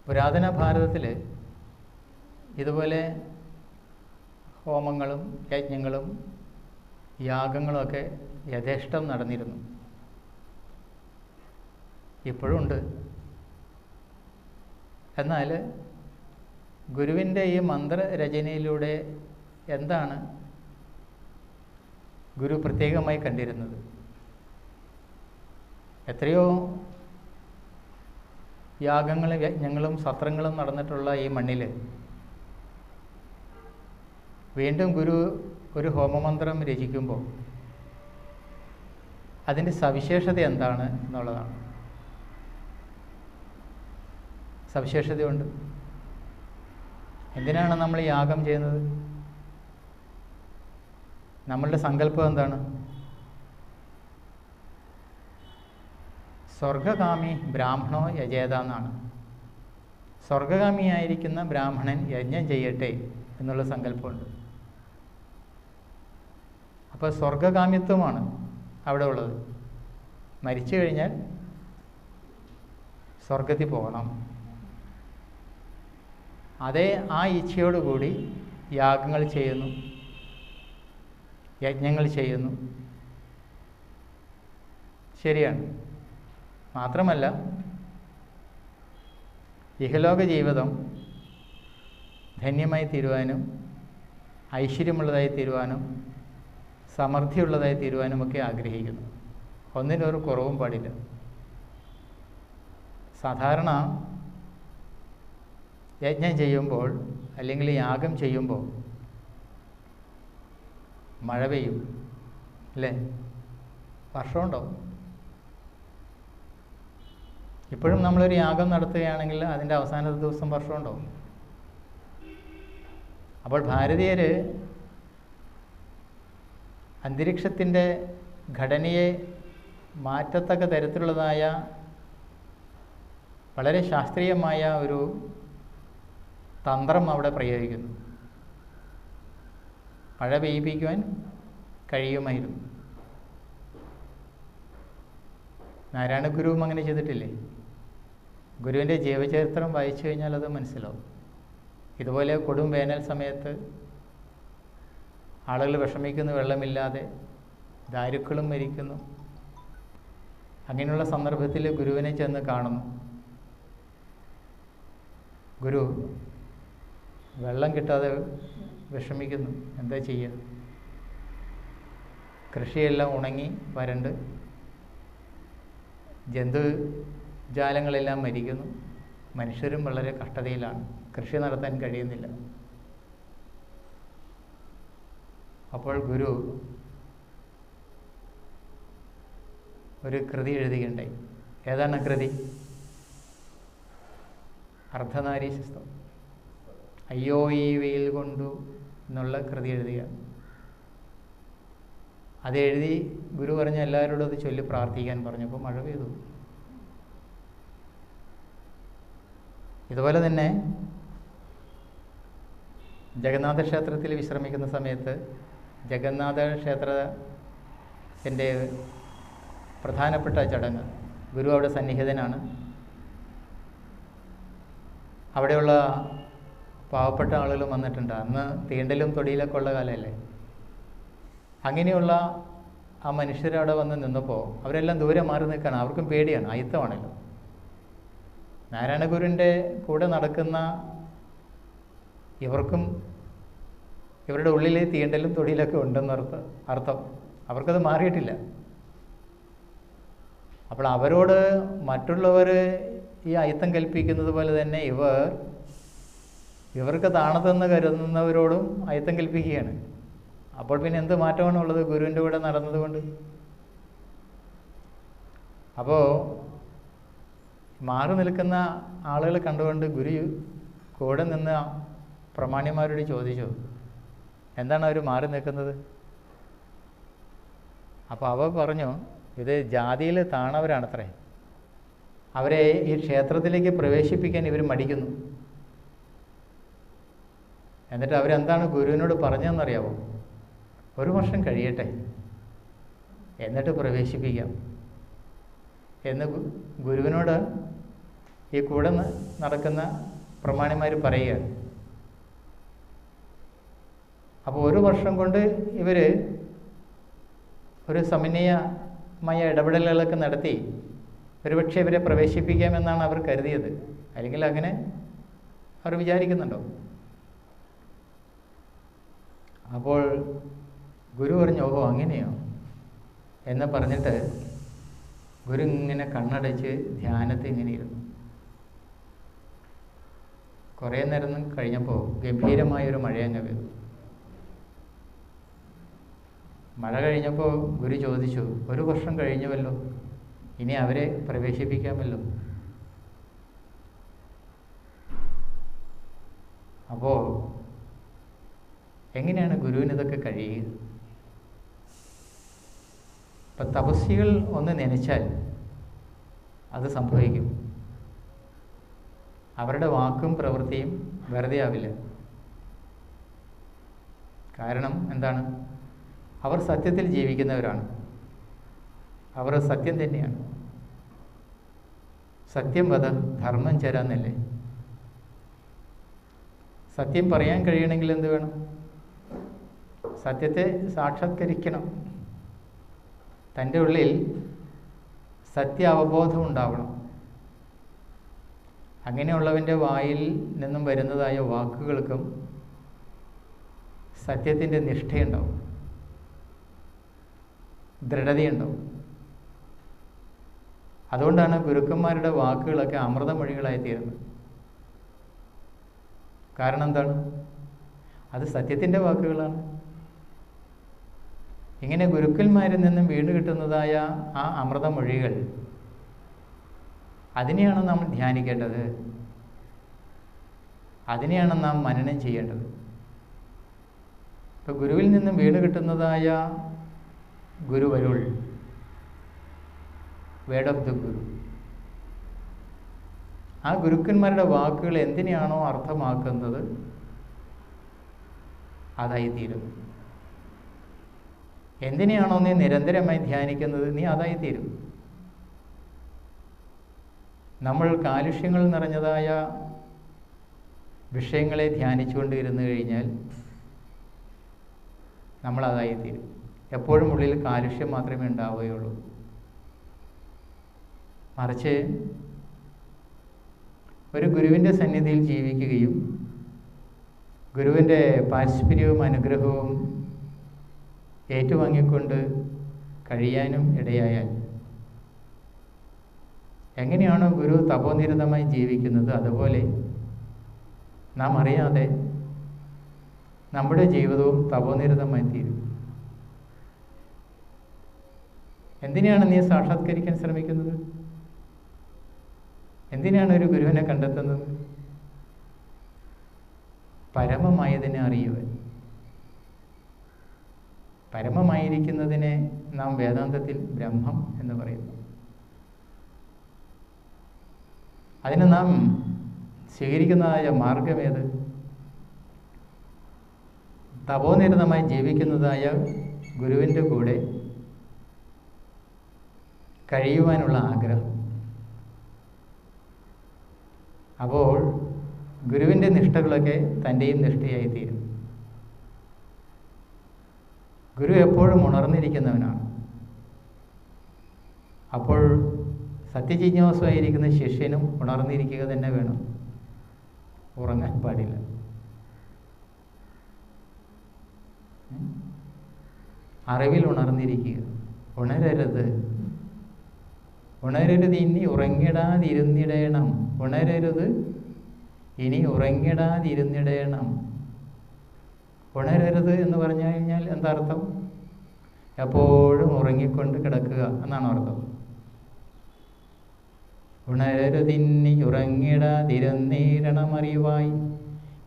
പുരാതന ഭാരതത്തിൽ ഇതുപോലെ ഹോമങ്ങളും യജ്ഞങ്ങളും യാഗങ്ങളുമൊക്കെ യഥേഷ്ടം നടന്നിരുന്നു. ഇപ്പോഴും ഉണ്ട്. എന്നാൽ ഗുരുവിൻ്റെ ഈ മന്ത്രരചനയിലൂടെ എന്താണ് ഗുരു പ്രത്യേകമായി കണ്ടിരുന്നത്? എത്രയോ യാഗങ്ങളും യജ്ഞങ്ങളും സത്രങ്ങളും നടന്നിട്ടുള്ള ഈ മണ്ണിൽ വീണ്ടും ഗുരു ഒരു ഹോമമന്ത്രം രചിക്കുമ്പോൾ അതിൻ്റെ സവിശേഷത എന്താണ് എന്നുള്ളതാണ്. സവിശേഷതയുണ്ട്. എന്തിനാണ് നമ്മൾ യാഗം ചെയ്യുന്നത്? നമ്മളുടെ സങ്കല്പം എന്താണ്? സ്വർഗകാമി ബ്രാഹ്മണോ യജേത എന്നാണ്. സ്വർഗകാമിയായിരിക്കുന്ന ബ്രാഹ്മണൻ യജ്ഞം ചെയ്യട്ടെ എന്നുള്ള സങ്കല്പമുണ്ട്. അപ്പോൾ സ്വർഗകാമിത്വമാണ് അവിടെ ഉള്ളത്. മരിച്ചു കഴിഞ്ഞാൽ സ്വർഗത്തിൽ പോകണം. അതേ ആ ഇച്ഛയോടുകൂടി യാഗങ്ങൾ ചെയ്യുന്നു, യജ്ഞങ്ങൾ ചെയ്യുന്നു. ശരിയാണ്. മാത്രമല്ല ഇഹലോക ജീവിതം ധന്യമായി തീരുവാനും ഐശ്വര്യമുള്ളതായി തീരുവാനും സമൃദ്ധിയുള്ളതായി തീരുവാനുമൊക്കെ ആഗ്രഹിക്കുന്നു. ഒന്നിനൊരു കുറവും പാടില്ല. സാധാരണ യജ്ഞം ചെയ്യുമ്പോൾ അല്ലെങ്കിൽ യാഗം ചെയ്യുമ്പോൾ മഴ പെയ്യും, അല്ലേ? വർഷമുണ്ടാവും. ഇപ്പോഴും നമ്മളൊരു യാഗം നടത്തുകയാണെങ്കിൽ അതിൻ്റെ അവസാനത്തെ ദിവസം വർഷമുണ്ടാവും. അപ്പോൾ ഭാരതീയർ അന്തരീക്ഷത്തിൻ്റെ ഘടനയെ മാറ്റത്തക്ക തരത്തിലുള്ളതായ വളരെ ശാസ്ത്രീയമായ ഒരു തന്ത്രം അവിടെ പ്രയോഗിക്കുന്നു. മഴ പെയ്യിപ്പിക്കുവാൻ കഴിയുമായിരുന്നു. നാരായണ ഗുരുവും അങ്ങനെ ചെയ്തിട്ടില്ലേ? ഗുരുവിൻ്റെ ജീവചരിത്രം വായിച്ചു കഴിഞ്ഞാൽ അത് മനസ്സിലാവും. ഇതുപോലെ കൊടും വേനൽ സമയത്ത് ആളുകൾ വിഷമിക്കുന്നു, വെള്ളമില്ലാതെ, ദാരുക്കളും മരിക്കുന്നു. അങ്ങനെയുള്ള സന്ദർഭത്തിൽ ഗുരുവിനെ ചെന്ന് കാണുന്നു. ഗുരു വെള്ളം കിട്ടാതെ വിഷമിക്കുന്നു. എന്താ ചെയ്യുക? കൃഷിയെല്ലാം ഉണങ്ങി വരണ്ട്, ജന്തുജാലങ്ങളെല്ലാം മരിക്കുന്നു, മനുഷ്യരും വളരെ കഷ്ടതയിലാണ്, കൃഷി നടത്താൻ കഴിയുന്നില്ല. അപ്പോൾ ഗുരു ഒരു കൃതി എഴുതുകയുണ്ടായി. ഏതാണ് കൃതി? അർദ്ധനാരീശസ്തം. അയ്യോ ഈ വെയിൽ കൊണ്ടു എന്നുള്ള കൃതി എഴുതുക. അത് എഴുതി ഗുരു പറഞ്ഞ എല്ലാവരോടും അത് ചൊല്ലി പ്രാർത്ഥിക്കാൻ പറഞ്ഞപ്പോൾ മഴ പെയ്തു. ഇതുപോലെ തന്നെ ജഗന്നാഥ ക്ഷേത്രത്തിൽ വിശ്രമിക്കുന്ന സമയത്ത് ജഗന്നാഥ ക്ഷേത്രത്തിൻ്റെ പ്രധാനപ്പെട്ട ചടങ്ങ്, ഗുരു അവിടെ സന്നിഹിതനാണ്. അവിടെയുള്ള പാവപ്പെട്ട ആളുകൾ വന്നിട്ടുണ്ട്. അന്ന് തീണ്ടലും തൊടിയിലൊക്കെ ഉള്ള കാലമല്ലേ. അങ്ങനെയുള്ള ആ മനുഷ്യരവിടെ വന്ന് നിന്നപ്പോൾ അവരെല്ലാം ദൂരെ മാറി നിൽക്കുകയാണ്. അവർക്കും പേടിയാണ്, അയിത്തമാണല്ലോ. നാരായണ ഗുരുവിൻ്റെ കൂടെ നടക്കുന്ന ഇവർക്കും ഇവരുടെ ഉള്ളിൽ തീണ്ടലും തൊടിയിലൊക്കെ ഉണ്ടെന്ന് അർത്ഥം. അവർക്കത് മാറിയിട്ടില്ല. അപ്പോൾ അവരോട് മറ്റുള്ളവർ ഈ അയിത്തം കൽപ്പിക്കുന്നത് പോലെ തന്നെ ഇവർക്ക് താണതെന്ന് കരുതുന്നവരോടും അയിത്തം കൽപ്പിക്കുകയാണ്. അപ്പോൾ പിന്നെ എന്ത് മാറ്റമാണുള്ളത് ഗുരുവിൻ്റെ കൂടെ നടന്നതുകൊണ്ട്? അപ്പോൾ മാറി നിൽക്കുന്ന ആളുകൾ കണ്ടുകൊണ്ട് ഗുരു കൂടെ നിന്ന് പ്രമാണിമാരോട് ചോദിച്ചു, എന്താണ് അവർ മാറി നിൽക്കുന്നത്? അപ്പോൾ അവർ പറഞ്ഞു, ഇത് ജാതിയിൽ താണവരാണത്രേ, അവരെ ഈ ക്ഷേത്രത്തിലേക്ക് പ്രവേശിപ്പിക്കാൻ ഇവർ മടിക്കുന്നു. എന്നിട്ട് അവരെന്താണ് ഗുരുവിനോട് പറഞ്ഞതെന്നറിയാമോ? 1 വർഷം കഴിയട്ടെ, എന്നിട്ട് പ്രവേശിപ്പിക്കാം എന്ന് ഗുരുവിനോട് ഈ കൂടെ നടക്കുന്ന പ്രമാണിമാർ പറയുകയാണ്. അപ്പോൾ 1 വർഷം കൊണ്ട് ഇവർ ഒരു സമന്വയമായ ഇടപെടലുകളൊക്കെ നടത്തി ഒരുപക്ഷെ ഇവരെ പ്രവേശിപ്പിക്കാമെന്നാണ് അവർ കരുതിയത്. അല്ലെങ്കിൽ അങ്ങനെ അവർ വിചാരിക്കുന്നുണ്ടോ? അപ്പോൾ ഗുരു പറഞ്ഞു, ഓഹോ അങ്ങനെയോ എന്ന് പറഞ്ഞിട്ട് ഗുരു ഇങ്ങനെ കണ്ണടച്ച് ധ്യാനത്തിൽ ഇങ്ങനെ ഇരുന്നു. കുറേ നേരം കഴിഞ്ഞപ്പോൾ ഗംഭീരമായൊരു മഴയങ്ങ് പെയ്തു. മഴ കഴിഞ്ഞപ്പോൾ ഗുരു ചോദിച്ചു, 1 വർഷം കഴിഞ്ഞുവല്ലോ, ഇനി അവരെ പ്രവേശിപ്പിക്കാമല്ലോ. അപ്പോൾ എങ്ങനെയാണ് ഗുരുവിന് ഇതൊക്കെ കഴിയുക? ഇപ്പം തപസ്വികൾ ഒന്ന് നനച്ചാൽ അത് സംഭവിക്കും. അവരുടെ വാക്കും പ്രവൃത്തിയും വെറുതെ ആവില്ല. കാരണം എന്താണ്? അവർ സത്യത്തിൽ ജീവിക്കുന്നവരാണ്. അവർ സത്യം തന്നെയാണ്. സത്യം വധ ധർമ്മം ചരാന്നല്ലേ. സത്യം പറയാൻ കഴിയണമെങ്കിൽ എന്ത് വേണം? സത്യത്തെ സാക്ഷാത്കരിക്കണം. തൻ്റെ ഉള്ളിൽ സത്യ അവബോധം ഉണ്ടാവണം. അങ്ങനെയുള്ളവൻ്റെ വായിൽ നിന്നും വരുന്നതായ വാക്കുകൾക്കും സത്യത്തിൻ്റെ നിഷ്ഠയുണ്ടാവും, ദൃഢതയുണ്ടാവും. അതുകൊണ്ടാണ് ഗുരുക്കന്മാരുടെ വാക്കുകളൊക്കെ അമൃതമൊഴികളായിത്തീരുന്നത്. കാരണം എന്താണ്? അത് സത്യത്തിൻ്റെ വാക്കുകളാണ്. ഇങ്ങനെ ഗുരുക്കന്മാരിൽ നിന്നും വീണ് കിട്ടുന്നതായ ആ അമൃതമൊഴികൾ, അതിനെയാണ് നാം ധ്യാനിക്കേണ്ടത്. അതിനെയാണ് നാം മനനം ചെയ്യേണ്ടത്. ഇപ്പോൾ ഗുരുവിൽ നിന്നും വീണ് കിട്ടുന്നതായ ഗുരുവരുൾ, വേർഡ് ഓഫ് ദ ഗുരു, ആ ഗുരുക്കന്മാരുടെ വാക്കുകൾ എന്തിനെയാണോ അർത്ഥമാക്കുന്നത് അതായിത്തീരും. എന്തിനെയാണോ നീ നിരന്തരമായി ധ്യാനിക്കുന്നത് നീ അതായിത്തീരും. നമ്മൾ കാലുഷ്യങ്ങൾ നിറഞ്ഞതായ വിഷയങ്ങളെ ധ്യാനിച്ചുകൊണ്ടിരുന്നു കഴിഞ്ഞാൽ നമ്മളതായിത്തീരും. എപ്പോഴും ഉള്ളിൽ കാലുഷ്യം മാത്രമേ ഉണ്ടാവുകയുള്ളൂ. മറിച്ച് ഒരു ഗുരുവിൻ്റെ സന്നിധിയിൽ ജീവിക്കുകയും ഗുരുവിൻ്റെ പാരസ്പര്യവും അനുഗ്രഹവും ഏറ്റുവാങ്ങിക്കൊണ്ട് കഴിയാനും ഇടയായാൽ, എങ്ങനെയാണോ ഗുരു തപോനിരതമായി ജീവിക്കുന്നത് അതുപോലെ നാം അറിയാതെ നമ്മുടെ ജീവിതവും തപോനിരതമായി തീരും. എന്തിനാണ് നീ സാക്ഷാത്കരിക്കാൻ ശ്രമിക്കുന്നത്? എന്തിനാണ് ഒരു ഗുരുവിനെ കണ്ടെത്തുന്നത്? പരമമായതിനെ അറിയുവാൻ. പരമമായിരിക്കുന്നതിനെ നാം വേദാന്തത്തിൽ ബ്രഹ്മം എന്ന് പറയുന്നു. അതിന് നാം സ്വീകരിക്കുന്നതായ മാർഗമേത്? തപോനിരതമായി ജീവിക്കുന്നതായ ഗുരുവിൻ്റെ കൂടെ കഴിയുവാനുള്ള ആഗ്രഹം. അപ്പോൾ ഗുരുവിൻ്റെ നിഷ്ഠകളൊക്കെ തൻ്റെയും നിഷ്ഠയായിത്തീരും. ഗുരു എപ്പോഴും ഉണർന്നിരിക്കുന്നവനാണ്. അപ്പോൾ സത്യജിജ്ഞാസുവായിരിക്കുന്ന ശിഷ്യനും ഉണർന്നിരിക്കുക തന്നെ വേണം, ഉറങ്ങാൻ പാടില്ല. അറിവിൽ ഉണർന്നിരിക്കുക, ഉണരരുത്. ഉണരരുത് ഇനി ഉറങ്ങിടാതിരുന്നിടേണം. ഉണരരുത് ഇനി ഉറങ്ങിടാതിരുന്നിടേണം. ഉണരരുത് എന്ന് പറഞ്ഞു കഴിഞ്ഞാൽ എന്താർത്ഥം? എപ്പോഴും ഉറങ്ങിക്കൊണ്ട് കിടക്കുക എന്നാണ് അർത്ഥം. ഉണരരുതിന്നി ഉറങ്ങിടാതിരുന്നീരണമറിവായി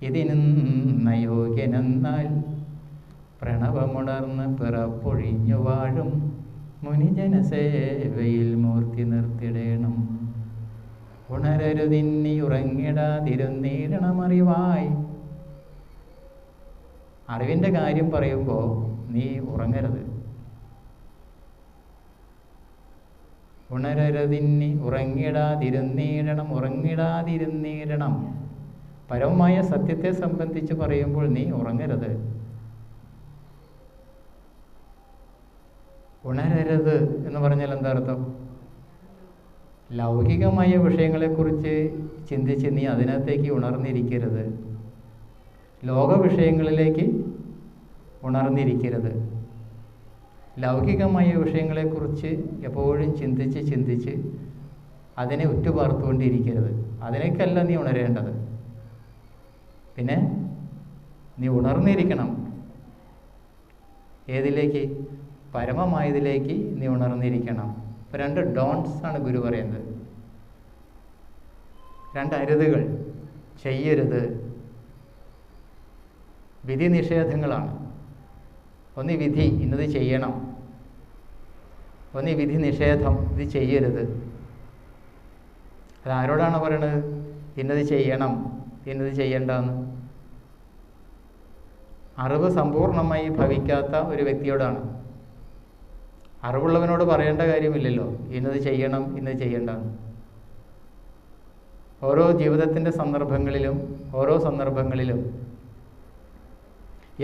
ഇതിനെന്ന യോഗ്യനെന്നാൽ പ്രണവമുണർന്ന് പിറപ്പൊഴിഞ്ഞു വാഴും മുനിജനസേവയിൽ മൂർത്തി നിർത്തിടേണം. ഉണരരുതിന്നി ഉറങ്ങിടാതിരുന്നീരണമറിവായി. അറിവിൻ്റെ കാര്യം പറയുമ്പോൾ നീ ഉറങ്ങരുത്. ഉണരരുതിന്നി ഉറങ്ങിടാതിരുന്നീരണം. പരമമായ സത്യത്തെ സംബന്ധിച്ച് പറയുമ്പോൾ നീ ഉറങ്ങരുത്. ഉണരരുത് എന്ന് പറഞ്ഞാൽ എന്താ അർത്ഥം? ലൗകികമായ വിഷയങ്ങളെക്കുറിച്ച് ചിന്തിച്ച് നീ അതിനകത്തേക്ക് ഉണർന്നിരിക്കരുത്. ലോക വിഷയങ്ങളിലേക്ക് ഉണർന്നിരിക്കരുത്. ലൗകികമായ വിഷയങ്ങളെക്കുറിച്ച് എപ്പോഴും ചിന്തിച്ച് അതിനെ ഉറ്റുപാർത്തുകൊണ്ടിരിക്കരുത്. അതിനേക്കല്ല നീ ഉണരേണ്ടത്. പിന്നെ നീ ഉണർന്നിരിക്കണം. ഏതിലേക്ക്? പരമമായതിലേക്ക് നീ ഉണർന്നിരിക്കണം. ഇപ്പോൾ 2 ഡോൺസ് ആണ് ഗുരു പറയുന്നത്. 2 അരുതുകൾ. ചെയ്യരുത്. വിധി നിഷേധങ്ങളാണ്. ഒന്ന് വിധി, ഇന്നത് ചെയ്യണം. ഒന്ന് വിധി നിഷേധം, ഇത് ചെയ്യരുത്. അതാരോടാണ് പറയണത്? ഇന്നത് ചെയ്യണം, ഇന്നത് ചെയ്യണ്ടെന്ന്. അറിവ് സമ്പൂർണമായി ഭവിക്കാത്ത ഒരു വ്യക്തിയോടാണ്. അറിവുള്ളവനോട് പറയേണ്ട കാര്യമില്ലല്ലോ ഇന്നത് ചെയ്യണം, ഇന്നത് ചെയ്യണ്ടെന്ന്. ഓരോ ജീവിതത്തിൻ്റെ സന്ദർഭങ്ങളിലും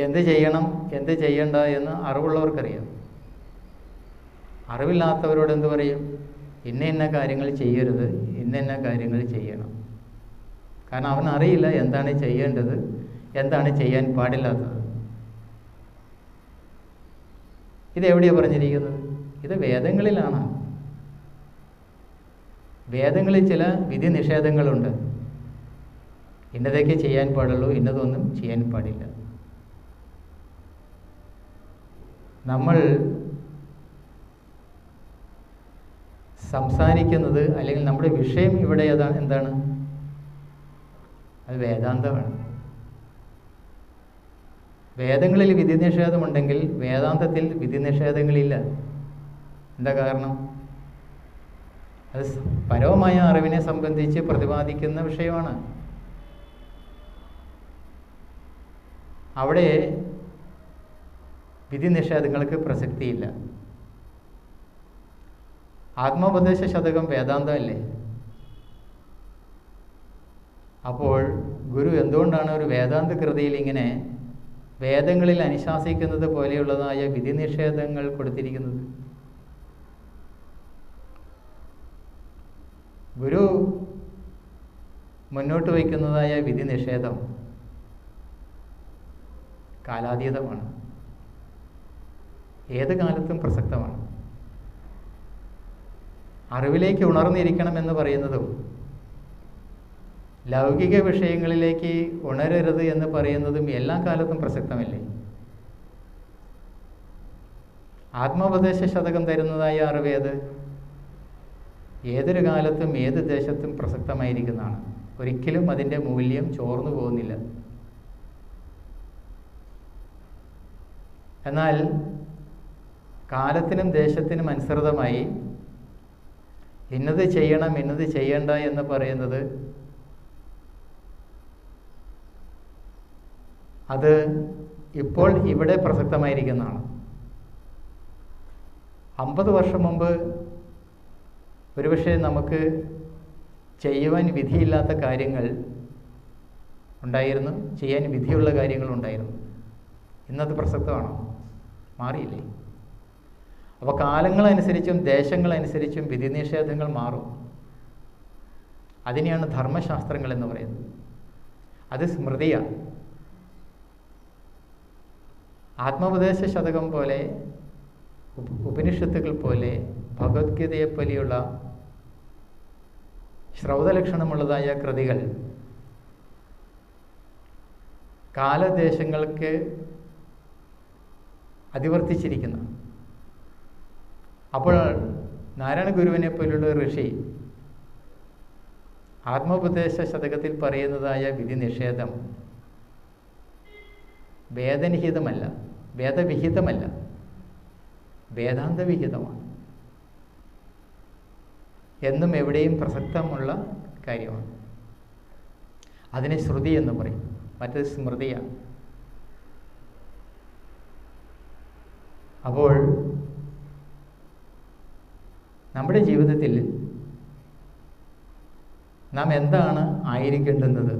എന്ത് ചെയ്യണം, എന്ത് ചെയ്യണ്ട എന്ന് അറിവുള്ളവർക്കറിയാം. അറിവില്ലാത്തവരോട് എന്ത് പറയും? ഇന്ന കാര്യങ്ങൾ ചെയ്യരുത്, ഇന്ന കാര്യങ്ങൾ ചെയ്യണം. കാരണം അവനറിയില്ല എന്താണ് ചെയ്യേണ്ടത്, എന്താണ് ചെയ്യാൻ പാടില്ലാത്തത്. ഇതെവിടെയാണ് പറഞ്ഞിരിക്കുന്നത്? ഇത് വേദങ്ങളിലാണ്. വേദങ്ങളിൽ ചില വിധി നിഷേധങ്ങളുണ്ട്. ഇന്നതൊക്കെ ചെയ്യാൻ പാടുള്ളൂ, ഇന്നതൊന്നും ചെയ്യാൻ പാടില്ല. നമ്മൾ സംസാരിക്കുന്നത് അല്ലെങ്കിൽ നമ്മുടെ വിഷയം ഇവിടെ എന്താണ്? അത് വേദാന്തമാണ്. വേദങ്ങളിൽ വിധി നിഷേധമുണ്ടെങ്കിൽ വേദാന്തത്തിൽ വിധി നിഷേധങ്ങളില്ല. എന്താ കാരണം? അത് പരമമായ അറിവിനെ സംബന്ധിച്ച് പ്രതിപാദിക്കുന്ന വിഷയമാണ്. അവിടെ വിധി നിഷേധങ്ങൾക്ക് പ്രസക്തിയില്ല. ആത്മോപദേശ ശതകം വേദാന്തമല്ലേ? അപ്പോൾ ഗുരു എന്തുകൊണ്ടാണ് ഒരു വേദാന്ത കൃതിയിൽ ഇങ്ങനെ വേദങ്ങളിൽ അനുശാസിക്കുന്നത് പോലെയുള്ളതായ വിധി നിഷേധങ്ങൾ കൊടുത്തിരിക്കുന്നത്? ഗുരു മുന്നോട്ട് വയ്ക്കുന്നതായ വിധി നിഷേധം കാലാതീതമാണ്. ഏത് കാലത്തും പ്രസക്തമാണ്. അറിവിലേക്ക് ഉണർന്നിരിക്കണമെന്ന് പറയുന്നതും ലൗകിക വിഷയങ്ങളിലേക്ക് ഉണരരുത് എന്ന് പറയുന്നതും എല്ലാ കാലത്തും പ്രസക്തമല്ലേ? ആത്മോപദേശ ശതകം തരുന്നതായ അറിവേത് ഏതൊരു കാലത്തും ഏത് ദേശത്തും പ്രസക്തമായിരിക്കുന്നതാണ്. ഒരിക്കലും അതിൻ്റെ മൂല്യം ചോർന്നു പോകുന്നില്ല. എന്നാൽ കാലത്തിനും ദേശത്തിനും അനുസൃതമായി ഇന്നത് ചെയ്യണം, ഇന്നത് ചെയ്യണ്ട എന്ന് പറയുന്നത് അത് ഇപ്പോൾ ഇവിടെ പ്രസക്തമായിരിക്കുന്നതാണ്. 50 വർഷം മുമ്പ് ഒരുപക്ഷെ നമുക്ക് ചെയ്യുവാൻ വിധിയില്ലാത്ത കാര്യങ്ങൾ ഉണ്ടായിരുന്നു, ചെയ്യാൻ വിധിയുള്ള കാര്യങ്ങളുണ്ടായിരുന്നു. ഇന്നത് പ്രസക്തമാണോ? മാറിയില്ലേ? അപ്പോൾ കാലങ്ങളനുസരിച്ചും ദേശങ്ങളനുസരിച്ചും വിധി നിഷേധങ്ങൾ മാറും. അതിനെയാണ് ധർമ്മശാസ്ത്രങ്ങൾ എന്ന് പറയുന്നത്. അത് സ്മൃതിയാണ്. ആത്മോപദേശ ശതകം പോലെ, ഉപനിഷത്തുകൾ പോലെ, ഭഗവത്ഗീതയെപ്പോലെയുള്ള ശ്രൗതലക്ഷണമുള്ളതായ കൃതികൾ കാലദേശങ്ങൾക്ക് അതിവർത്തിച്ചിരിക്കുന്ന. അപ്പോൾ നാരായണ ഗുരുവിനെ പോലുള്ള ഋഷി ആത്മോപദേശ ശതകത്തിൽ പറയുന്നതായ വിധി നിഷേധം വേദനിഹിതമല്ല, വേദവിഹിതമല്ല, വേദാന്തവിഹിതമാണ്. എന്നും എവിടെയും പ്രസക്തമുള്ള കാര്യമാണ്. അതിനെ ശ്രുതി എന്ന് പറയും, മറ്റത് സ്മൃതിയാണ്. അപ്പോൾ നമ്മുടെ ജീവിതത്തിൽ നാം എന്താണ് ആയിരിക്കേണ്ടുന്നത്?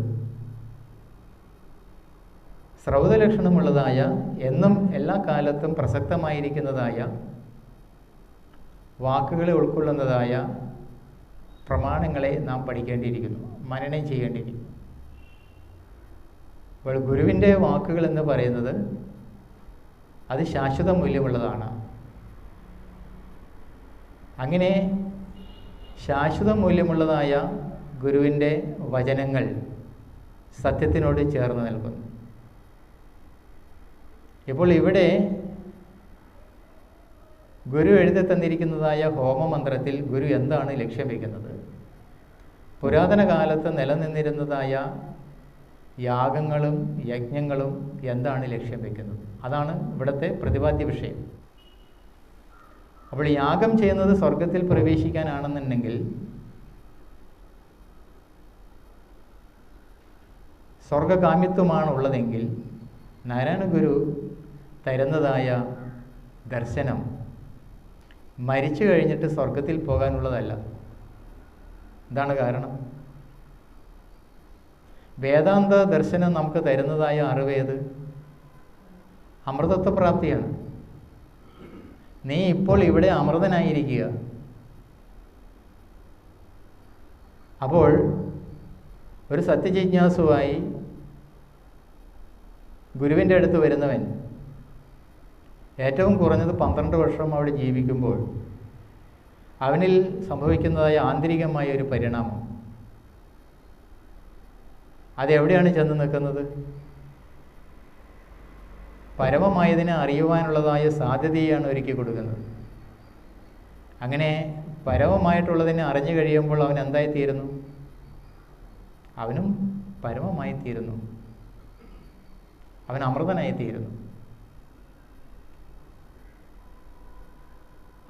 ശ്രൗതലക്ഷണമുള്ളതായ, എന്നും എല്ലാ കാലത്തും പ്രസക്തമായിരിക്കുന്നതായ, വാക്കുകളെ ഉൾക്കൊള്ളുന്നതായ പ്രമാണങ്ങളെ നാം പഠിക്കേണ്ടിയിരിക്കുന്നു, മനനം ചെയ്യേണ്ടിയിരിക്കുന്നു. അപ്പോൾ ഗുരുവിൻ്റെ വാക്കുകൾ എന്ന് പറയുന്നത് അത് ശാശ്വത മൂല്യമുള്ളതാണ്. അങ്ങനെ ശാശ്വത മൂല്യമുള്ളതായ ഗുരുവിൻ്റെ വചനങ്ങൾ സത്യത്തിനോട് ചേർന്ന് നിൽക്കുന്നു. ഇപ്പോൾ ഇവിടെ ഗുരു എഴുതി തന്നിരിക്കുന്നതായ ഹോമമന്ത്രത്തിൽ ഗുരു എന്താണ് ലക്ഷ്യം വയ്ക്കുന്നത്? പുരാതന കാലത്ത് നിലനിന്നിരുന്നതായ യാഗങ്ങളും യജ്ഞങ്ങളും എന്താണ് ലക്ഷ്യം വയ്ക്കുന്നത്? അതാണ് ഇവിടുത്തെ പ്രതിപാദ്യ വിഷയം. അപ്പോൾ യാഗം ചെയ്യുന്നത് സ്വർഗത്തിൽ പ്രവേശിക്കാനാണെന്നുണ്ടെങ്കിൽ സ്വർഗകാമ്യത്വമാണുള്ളതെങ്കിൽ നാരായണ ഗുരു തരുന്നതായ ദർശനം മരിച്ചു കഴിഞ്ഞിട്ട് സ്വർഗത്തിൽ പോകാനുള്ളതല്ല. എന്താണ് കാരണം? വേദാന്ത ദർശനം നമുക്ക് തരുന്നതായ അറിവേത്? അമൃതത്വപ്രാപ്തിയാണ്. നീ ഇപ്പോൾ ഇവിടെ അമൃതനായിരിക്കുക. അപ്പോൾ ഒരു സത്യജിജ്ഞാസുവായി ഗുരുവിൻ്റെ അടുത്ത് വരുന്നവൻ ഏറ്റവും കുറഞ്ഞത് 12 വർഷം അവിടെ ജീവിക്കുമ്പോൾ അവനിൽ സംഭവിക്കുന്നതായ ആന്തരികമായ ഒരു പരിണാമം അതെവിടെയാണ് ചെന്ന് നിൽക്കുന്നത്? പരമമായതിനെ അറിയുവാനുള്ളതായ സാധ്യതയാണ് ഒരുക്കി കൊടുക്കുന്നത്. അങ്ങനെ പരമമായിട്ടുള്ളതിനെ അറിഞ്ഞു കഴിയുമ്പോൾ അവൻ എന്തായിത്തീരുന്നു? അവനും പരമമായിത്തീരുന്നു, അവൻ അമൃതനായിത്തീരുന്നു.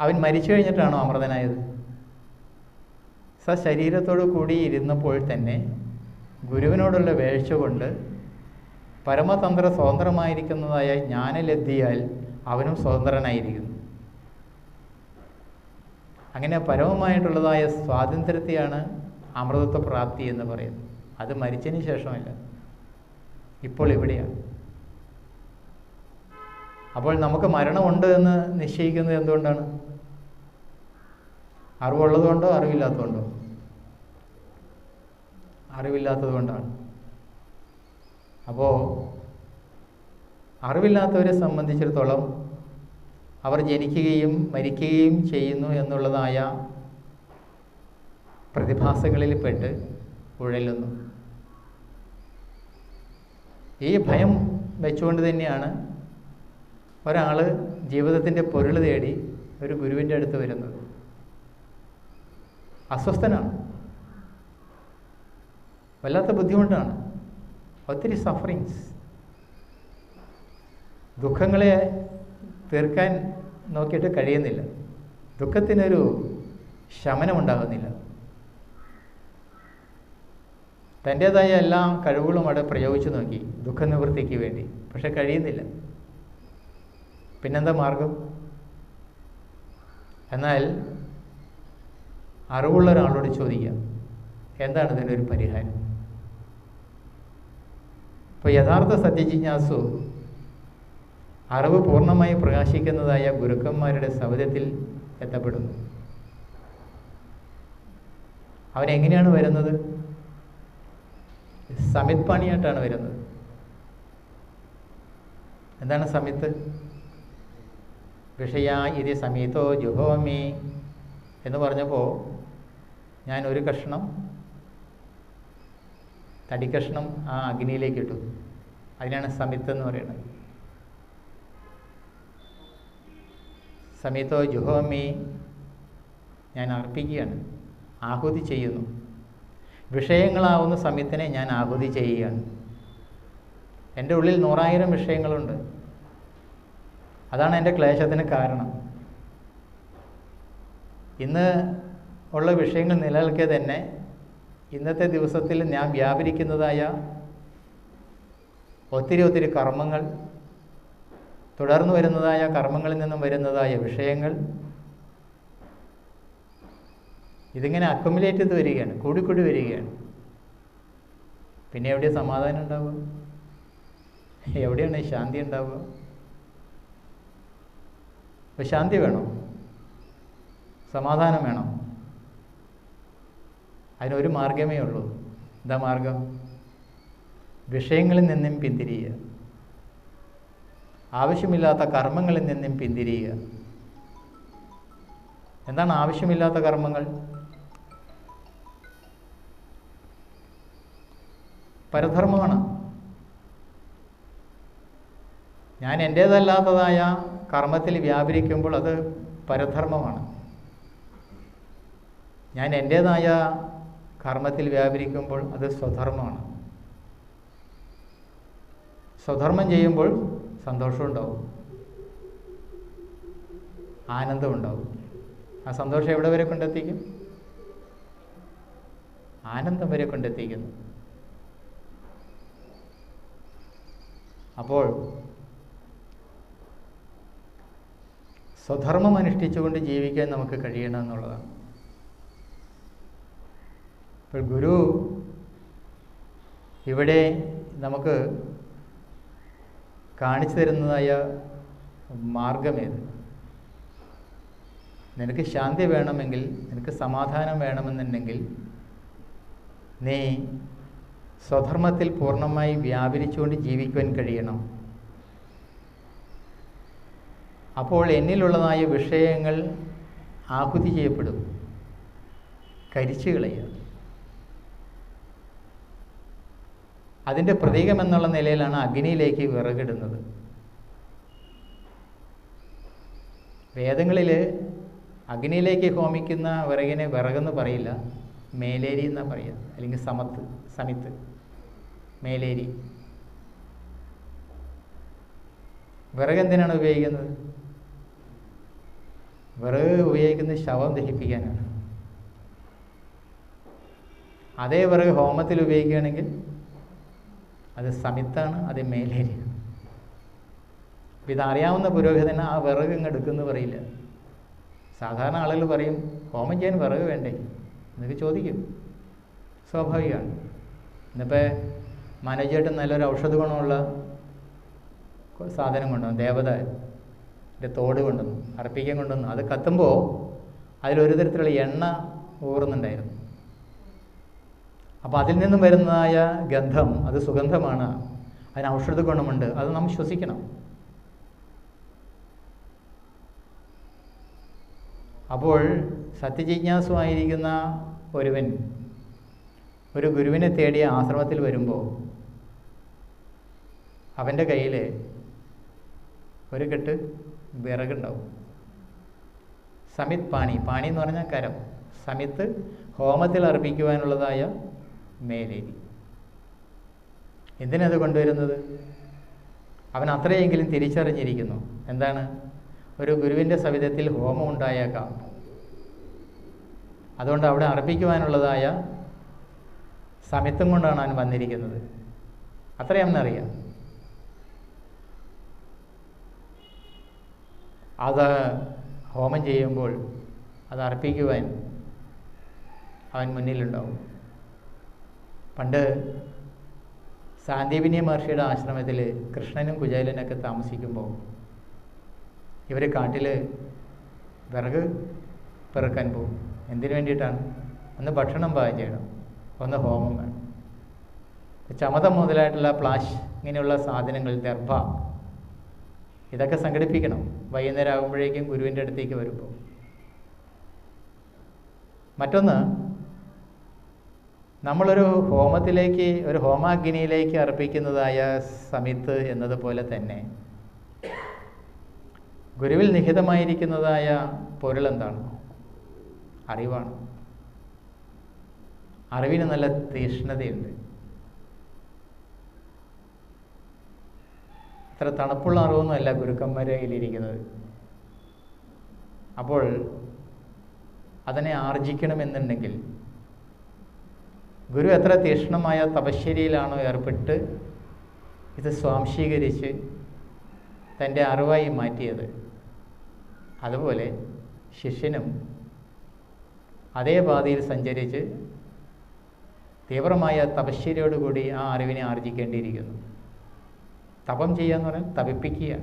അവൻ മരിച്ചു കഴിഞ്ഞിട്ടാണോ അമൃതനായത്? സശരീരത്തോടു കൂടി ഇരുന്നപ്പോൾ തന്നെ ഗുരുവിനോടുള്ള വേഴ്ച കൊണ്ട് പരമതന്ത്ര സ്വതന്ത്രമായിരിക്കുന്നതായ ജ്ഞാനലബ്ധിയാൽ അവനും സ്വതന്ത്രനായിരിക്കുന്നു. അങ്ങനെ പരമമായിട്ടുള്ളതായ സ്വാതന്ത്ര്യത്തെയാണ് അമൃതത്വ പ്രാപ്തി എന്ന് പറയുന്നത്. അത് മരിച്ചതിന് ശേഷമല്ല, ഇപ്പോൾ ഇവിടെയാണ്. അപ്പോൾ നമുക്ക് മരണമുണ്ട് എന്ന് നിശ്ചയിക്കുന്നത് എന്തുകൊണ്ടാണ്? അറിവുള്ളതുകൊണ്ടോ അറിവില്ലാത്തതുകൊണ്ടോ? അറിവില്ലാത്തത് കൊണ്ടാണ്. അപ്പോൾ അറിവില്ലാത്തവരെ സംബന്ധിച്ചിടത്തോളം അവർ ജനിക്കുകയും മരിക്കുകയും ചെയ്യുന്നു എന്നുള്ളതായ പ്രതിഭാസങ്ങളിൽ പെട്ട് ഉഴലുന്നു. ഈ ഭയം വെച്ചുകൊണ്ട് തന്നെയാണ് ഒരാൾ ജീവിതത്തിൻ്റെ പൊരുൾ തേടി ഒരു ഗുരുവിൻ്റെ അടുത്ത് വരുന്നത്. അസ്വസ്ഥനാണ്, വല്ലാത്ത ബുദ്ധിമുട്ടാണ്, ഒത്തിരി സഫറിങ്സ്, ദുഃഖങ്ങളെ തീർക്കാൻ നോക്കിയിട്ട് കഴിയുന്നില്ല, ദുഃഖത്തിനൊരു ശമനമുണ്ടാകുന്നില്ല. തൻ്റേതായ എല്ലാ കഴിവുകളും അവിടെ പ്രയോഗിച്ചു നോക്കി ദുഃഖനിവൃത്തിക്ക് വേണ്ടി, പക്ഷെ കഴിയുന്നില്ല. പിന്നെന്താ മാർഗം? എന്നാൽ അറിവുള്ള ഒരാളോട് ചോദിക്കാം, എന്താണ് ഇതിനൊരു പരിഹാരം? ഇപ്പോൾ യഥാർത്ഥ സത്യജിജ്ഞാസു അറിവ് പൂർണ്ണമായി പ്രകാശിക്കുന്നതായ ഗുരുക്കന്മാരുടെ സൗദത്തിൽ എത്തപ്പെടുന്നു. അവനെങ്ങനെയാണ് വരുന്നത്? സമിത് പാണിയായിട്ടാണ് വരുന്നത്. എന്താണ് സമിത്ത്? വിഷയ ഇതി സമീതോ ജുഹോമി എന്ന് പറഞ്ഞപ്പോൾ ഞാൻ ഒരു കഷ്ണം തടിക്കഷ്ണം ആ അഗ്നിയിലേക്ക് ഇട്ടു. അതിനാണ് സമിത്ത് എന്ന് പറയുന്നത്. സമീതോ ജുഹോമി, ഞാൻ അർപ്പിക്കുകയാണ്, ആഹുതി ചെയ്യുന്നു. വിഷയങ്ങളാവുന്ന സമയത്തിനെ ഞാൻ ആഹുതി ചെയ്യുകയാണ്. എൻ്റെ ഉള്ളിൽ 100,000 വിഷയങ്ങളുണ്ട്. അതാണ് എൻ്റെ ക്ലേശത്തിന് കാരണം. ഇന്ന് ഉള്ള വിഷയങ്ങൾ നിലനിൽക്കെ തന്നെ ഇന്നത്തെ ദിവസത്തിൽ ഞാൻ വ്യാപരിക്കുന്നതായ ഒത്തിരി കർമ്മങ്ങൾ, തുടർന്നു വരുന്നതായ കർമ്മങ്ങളിൽ നിന്നും വരുന്നതായ വിഷയങ്ങൾ, ഇതിങ്ങനെ അക്യുമുലേറ്റ് ചെയ്ത് വരികയാണ്, കൂടിക്കൂടി വരികയാണ്. പിന്നെ എവിടെയാണ് സമാധാനം ഉണ്ടാവുക? എവിടെയാണ് ശാന്തി ഉണ്ടാവുക? അപ്പോൾ ശാന്തി വേണം, സമാധാനം വേണം. അതിനൊരു മാർഗമേ ഉള്ളൂ. എന്താ മാർഗം? വിഷയങ്ങളിൽ നിന്നും പിന്തിരിയുക, ആവശ്യമില്ലാത്ത കർമ്മങ്ങളിൽ നിന്നും പിന്തിരിയുക. എന്താണ് ആവശ്യമില്ലാത്ത കർമ്മങ്ങൾ? പരധർമ്മമാണ്. ഞാൻ എൻ്റേതല്ലാത്തതായ കർമ്മത്തിൽ വ്യാപരിക്കുമ്പോൾ അത് പരധർമ്മമാണ്. ഞാൻ എൻ്റേതായ കർമ്മത്തിൽ വ്യാപരിക്കുമ്പോൾ അത് സ്വധർമ്മമാണ്. സ്വധർമ്മം ചെയ്യുമ്പോൾ സന്തോഷമുണ്ടാവും, ആനന്ദമുണ്ടാവും. ആ സന്തോഷം എവിടെ വരെ കൊണ്ടെത്തിക്കും? ആനന്ദം വരെ കൊണ്ടെത്തിക്കുന്നു. അപ്പോൾ സ്വധർമ്മം അനുഷ്ഠിച്ചുകൊണ്ട് ജീവിക്കാൻ നമുക്ക് കഴിയണം എന്നുള്ളതാണ്. ഇപ്പോൾ ഗുരു ഇവിടെ നമുക്ക് കാണിച്ചു തരുന്നതായ മാർഗമേത്? നിനക്ക് ശാന്തി വേണമെങ്കിൽ, നിനക്ക് സമാധാനം വേണമെന്നുണ്ടെങ്കിൽ നീ സ്വധർമ്മത്തിൽ പൂർണ്ണമായി വ്യാപരിച്ചുകൊണ്ട് ജീവിക്കുവാൻ കഴിയണം. അപ്പോൾ എന്നിലുള്ളതായ വിഷയങ്ങൾ ആഹുതി ചെയ്യപ്പെടും, കരിച്ചു കളയുക. അതിൻ്റെ പ്രതീകമെന്നുള്ള നിലയിലാണ് അഗ്നിയിലേക്ക് വിറകിടുന്നത്. വേദങ്ങളിൽ അഗ്നിയിലേക്ക് ഹോമിക്കുന്ന വിറകിനെ വിറകെന്ന് പറയില്ല, മേലേരി എന്നാണ് പറയുക, അല്ലെങ്കിൽ സമിത്ത്, മേലേരി. വിറക് എന്തിനാണ് ഉപയോഗിക്കുന്നത്? വിറക് ഉപയോഗിക്കുന്നത് ശവം ദഹിപ്പിക്കാനാണ്. അതേ വിറക് ഹോമത്തിൽ ഉപയോഗിക്കുകയാണെങ്കിൽ അത് സമിത്താണ്, അത് മേലേരിയാണ്. അപ്പം ഇതറിയാവുന്ന പുരോഹിതന് ആ വിറക് ഇങ്ങ് എടുക്കുമെന്ന് പറയില്ല. സാധാരണ ആളുകൾ പറയും, ഹോമം ചെയ്യാൻ വിറക് വേണ്ടേ എന്നൊക്കെ ചോദിക്കും. സ്വാഭാവികമാണ്. ഇന്നിപ്പോൾ മനോജേട്ടൻ നല്ലൊരു ഔഷധ ഗുണമുള്ള സാധനം കൊണ്ടുവന്നു, ദേവതയുടെ തോട് കൊണ്ടുവന്നു, അർപ്പിക്കാൻ കൊണ്ടുവന്നു. അത് കത്തുമ്പോൾ അതിലൊരു തരത്തിലുള്ള എണ്ണ ഊറുന്നുണ്ടായിരുന്നു. അപ്പോൾ അതിൽ നിന്നും വരുന്നതായ ഗന്ധം, അത് സുഗന്ധമാണ്, അതിന് ഔഷധ ഗുണമുണ്ട്, അത് നാം ശ്വസിക്കണം. അപ്പോൾ സത്യജിജ്ഞാസുവായിരിക്കുന്ന ഒരുവൻ ഒരു ഗുരുവിനെ തേടിയ ആശ്രമത്തിൽ വരുമ്പോൾ അവൻ്റെ കയ്യിൽ ഒരു കെട്ട് വിറകുണ്ടാവും. സമിത് പാണി എന്ന് പറഞ്ഞാൽ കരം, സമിത്ത് ഹോമത്തിൽ അർപ്പിക്കുവാനുള്ളതായ മേലേരി. എന്തിനത് കൊണ്ടുവരുന്നത്? അവൻ അത്രയെങ്കിലും തിരിച്ചറിഞ്ഞിരിക്കുന്നു. എന്താണ്? ഒരു ഗുരുവിൻ്റെ സവിധത്തിൽ ഹോമം ഉണ്ടായേക്കാം, അതുകൊണ്ട് അവിടെ അർപ്പിക്കുവാനുള്ളതായ സമിത്തും കൊണ്ടാണ് അവൻ വന്നിരിക്കുന്നത്. അത്രയും അവനറിയാം. അത് ഹോമം ചെയ്യുമ്പോൾ അത് അർപ്പിക്കുവാൻ അവൻ മുന്നിലുണ്ടാവും. പണ്ട് സാന്ദീപനി മഹർഷിയുടെ ആശ്രമത്തിൽ കൃഷ്ണനും കുചേലനൊക്കെ താമസിക്കുമ്പോൾ ഇവർ കാട്ടിൽ വിറക് പെറുക്കാൻ പോകും. എന്തിനു വേണ്ടിയിട്ടാണ്? ഒന്ന് ഭക്ഷണം പാകം ചെയ്യണം, ഒന്ന് ഹോമം വേണം. ചമതം മുതലായിട്ടുള്ള പ്ലാഷ് ഇങ്ങനെയുള്ള സാധനങ്ങൾ, ദർഭ, ഇതൊക്കെ സംഘടിപ്പിക്കണം. വൈകുന്നേരം ആകുമ്പോഴേക്കും ഗുരുവിൻ്റെ അടുത്തേക്ക് വരുമ്പോൾ. മറ്റൊന്ന്, നമ്മളൊരു ഹോമത്തിലേക്ക്, ഒരു ഹോമാഗ്നിയിലേക്ക് അർപ്പിക്കുന്നതായ സമിത്ത് എന്നതുപോലെ തന്നെ ഗുരുവിൽ നിഹിതമായിരിക്കുന്നതായ പൊരുളെന്താണ്? അറിവാണ്. അറിവിന് നല്ല തീക്ഷ്ണതയുണ്ട്. അത്ര തണുപ്പുള്ള അറിവൊന്നുമല്ല ഗുരുക്കന്മാരുടെ കയ്യിലിരിക്കുന്നത്. അപ്പോൾ അതിനെ ആർജിക്കണമെന്നുണ്ടെങ്കിൽ ഗുരു എത്ര തീക്ഷ്ണമായ തപശ്ചര്യയിലാണോ ഏർപ്പെട്ട് ഇത് സ്വാംശീകരിച്ച് തൻ്റെ അറിവായി മാറ്റിയത്, അതുപോലെ ശിഷ്യനും അതേ പാതയിൽ സഞ്ചരിച്ച് തീവ്രമായ തപശ്ചര്യയോടുകൂടി ആ അറിവിനെ ആർജിക്കേണ്ടിയിരിക്കുന്നു. തപം ചെയ്യുക എന്ന് പറഞ്ഞാൽ തപിപ്പിക്കുക.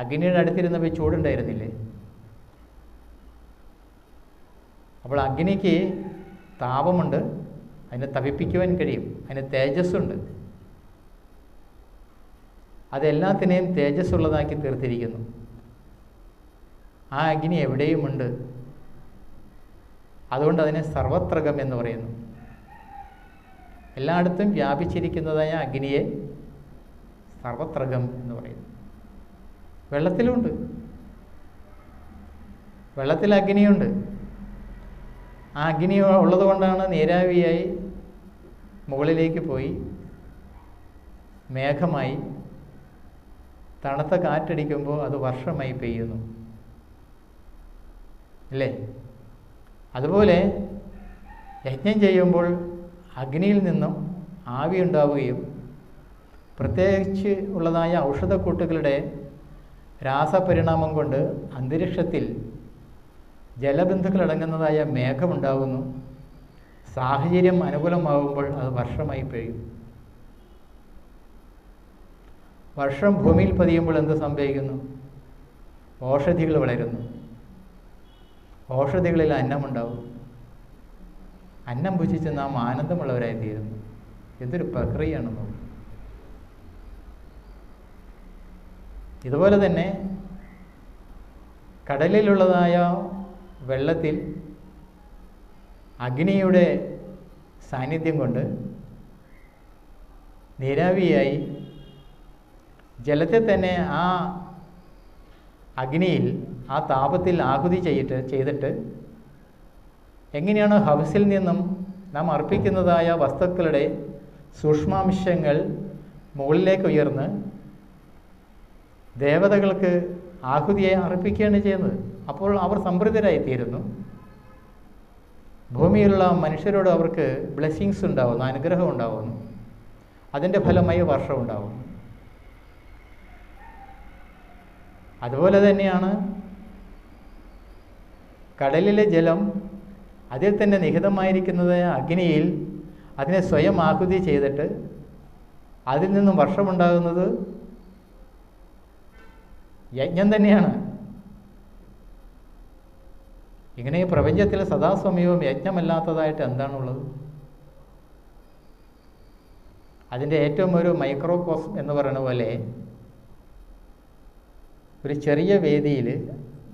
അഗ്നിയുടെ അടുത്തിരുന്നപ്പോൾ ചൂടുണ്ടായിരുന്നില്ലേ? അപ്പോൾ അഗ്നിക്ക് താപമുണ്ട്, അതിനെ തപിപ്പിക്കുവാൻ കഴിയും, അതിന് തേജസ്സുണ്ട്. അതെല്ലാത്തിനെയും തേജസ്സുള്ളതാക്കി തീർത്തിരിക്കുന്നു. ആ അഗ്നി എവിടെയുമുണ്ട്. അതുകൊണ്ട് അതിനെ സർവത്രകം എന്ന് പറയുന്നു. എല്ലായിടത്തും വ്യാപിച്ചിരിക്കുന്നതായ അഗ്നിയെ സർവത്രകം എന്ന് പറയുന്നു. വെള്ളത്തിലുമുണ്ട്, വെള്ളത്തിൽ അഗ്നിയുണ്ട്. ആ അഗ്നി ഉള്ളത് കൊണ്ടാണ് നീരാവിയായി മുകളിലേക്ക് പോയി മേഘമായി തണുത്ത കാറ്റടിക്കുമ്പോൾ അത് വർഷമായി പെയ്യുന്നു അല്ലേ? അതുപോലെ യജ്ഞം ചെയ്യുമ്പോൾ അഗ്നിയിൽ നിന്നും ആവി ഉണ്ടാവുകയും പ്രത്യേകിച്ച് ഉള്ളതായ ഔഷധക്കൂട്ടുകളുടെ രാസപരിണാമം കൊണ്ട് അന്തരീക്ഷത്തിൽ ജലബിന്ദുക്കളടങ്ങുന്നതായ മേഘമുണ്ടാകുന്നു. സാഹചര്യം അനുകൂലമാകുമ്പോൾ അത് വർഷമായി പെയ്യും. വർഷം ഭൂമിയിൽ പതിയുമ്പോൾ എന്ത് സംഭവിക്കുന്നു? ഓഷധികൾ വളരുന്നു. ഓഷധികളിൽ അന്നമുണ്ടാവും. അന്നം ഭുജിച്ച് നാം ആനന്ദമുള്ളവരായിത്തീരുന്നു. എന്തൊരു പ്രക്രിയയാണെന്ന്. ഇതുപോലെ തന്നെ കടലിലുള്ളതായ വെള്ളത്തിൽ അഗ്നിയുടെ സാന്നിധ്യം കൊണ്ട് നീരാവിയായി ജലത്തെ തന്നെ ആ അഗ്നിയിൽ ആ താപത്തിൽ ആഹുതി ചെയ്തിട്ട് എങ്ങനെയാണ് ഹവസിൽ നിന്നും നാം അർപ്പിക്കുന്നതായ വസ്തുക്കളുടെ സൂക്ഷ്മാംശങ്ങൾ മുകളിലേക്ക് ഉയർന്ന് ദേവതകൾക്ക് ആഹുതിയെ അർപ്പിക്കുകയാണ് ചെയ്യുന്നത്. അപ്പോൾ അവർ സംതൃപ്തരായിത്തീരുന്നു. ഭൂമിയിലുള്ള മനുഷ്യരോട് അവർക്ക് ബ്ലെസ്സിങ്സ് ഉണ്ടാവുന്നു, അനുഗ്രഹം ഉണ്ടാവുന്നു. അതിൻ്റെ ഫലമായി വർഷം ഉണ്ടാവുന്നു. അതുപോലെ തന്നെയാണ് കടലിലെ ജലം അതിൽ തന്നെ നിഹിതമായിരിക്കുന്നത് അഗ്നിയിൽ അതിനെ സ്വയം ആഹുതി ചെയ്തിട്ട് അതിൽ നിന്നും വർഷമുണ്ടാകുന്നത് യജ്ഞം തന്നെയാണ്. ഇങ്ങനെ ഈ പ്രപഞ്ചത്തിൽ സദാസമയവും യജ്ഞമല്ലാത്തതായിട്ട് എന്താണുള്ളത്? അതിൻ്റെ ഏറ്റവും ഒരു മൈക്രോകോസ്മം എന്ന് പറയുന്ന പോലെ ഒരു ചെറിയ വേദിയിൽ